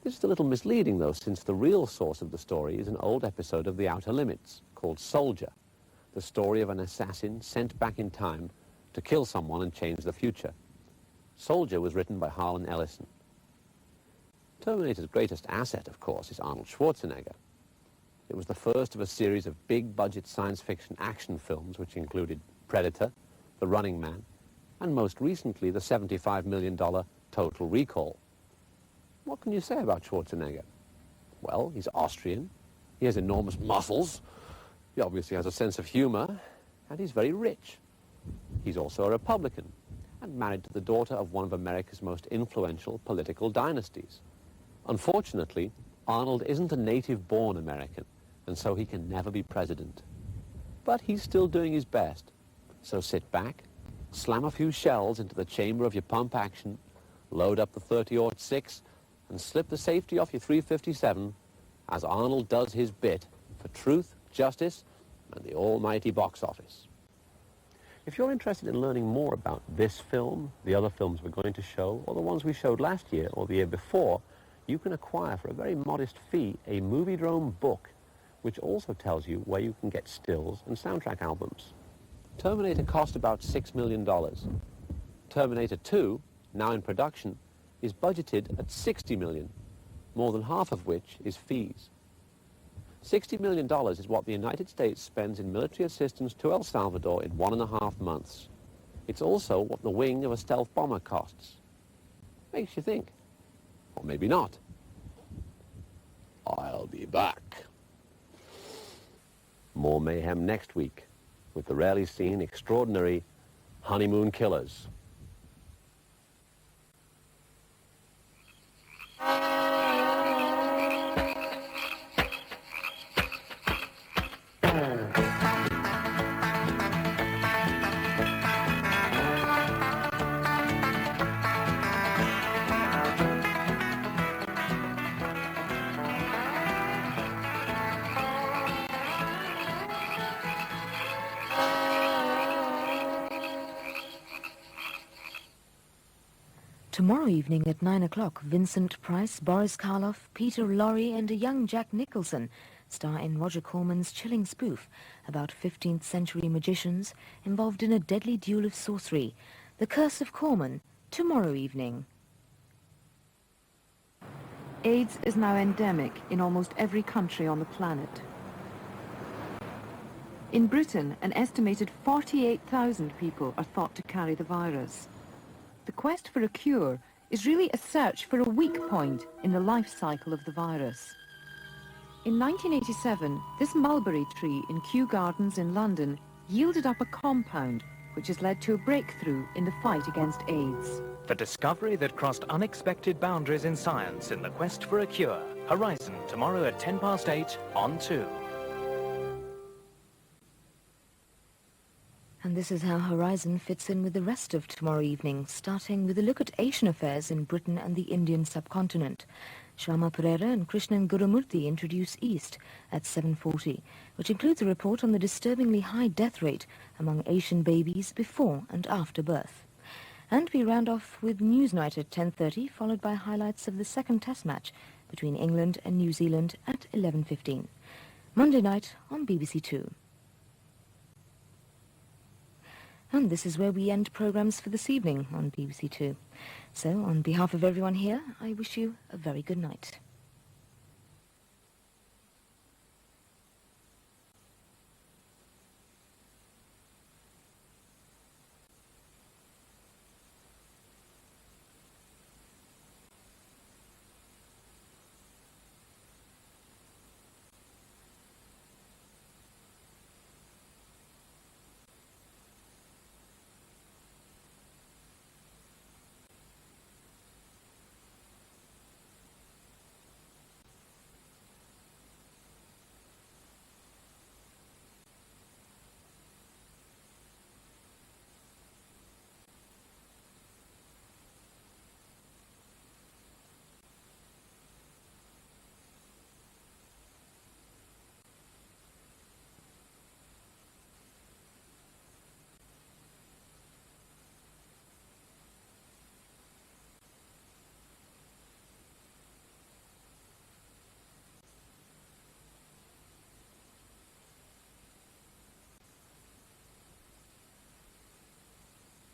This is a little misleading, though, since the real source of the story is an old episode of The Outer Limits called Soldier, the story of an assassin sent back in time to kill someone and change the future. Soldier was written by Harlan Ellison. Terminator's greatest asset, of course, is Arnold Schwarzenegger. It was the first of a series of big-budget science fiction action films which included Predator, The Running Man, and most recently the $75 million Total Recall. What can you say about Schwarzenegger? Well, he's Austrian, he has enormous muscles, he obviously has a sense of humor, and he's very rich. He's also a Republican and married to the daughter of one of America's most influential political dynasties. Unfortunately, Arnold isn't a native-born American, and so he can never be president. But he's still doing his best. So sit back, slam a few shells into the chamber of your pump action, load up the 30-06, and slip the safety off your 357 as Arnold does his bit for truth, justice, and the almighty box office. If you're interested in learning more about this film, the other films we're going to show, or the ones we showed last year or the year before, you can acquire for a very modest fee a moviedrome book, which also tells you where you can get stills and soundtrack albums. Terminator cost about $6 million. Terminator 2, now in production, is budgeted at $60 million, more than half of which is fees. $60 million is what the United States spends in military assistance to El Salvador in 1.5 months. It's also what the wing of a stealth bomber costs. Makes you think. Or maybe not. I'll be back. More mayhem next week with the rarely seen, extraordinary honeymoon killers. Tomorrow evening at 9 o'clock, Vincent Price, Boris Karloff, Peter Lorre and a young Jack Nicholson star in Roger Corman's chilling spoof about 15th century magicians involved in a deadly duel of sorcery. The Curse of Corman, tomorrow evening. AIDS is now endemic in almost every country on the planet. In Britain, an estimated 48,000 people are thought to carry the virus. The quest for a cure is really a search for a weak point in the life cycle of the virus. In 1987, this mulberry tree in Kew Gardens in London yielded up a compound which has led to a breakthrough in the fight against AIDS. The discovery that crossed unexpected boundaries in science in the quest for a cure. Horizon, tomorrow at 8:10 on 2. And this is how Horizon fits in with the rest of tomorrow evening, starting with a look at Asian affairs in Britain and the Indian subcontinent. Sharma Pereira and Krishnan Gurumurthy introduce East at 7:40, which includes a report on the disturbingly high death rate among Asian babies before and after birth. And we round off with Newsnight at 10:30, followed by highlights of the second test match between England and New Zealand at 11:15. Monday night on BBC2. And this is where we end programmes for this evening on BBC2. So, on behalf of everyone here, I wish you a very good night.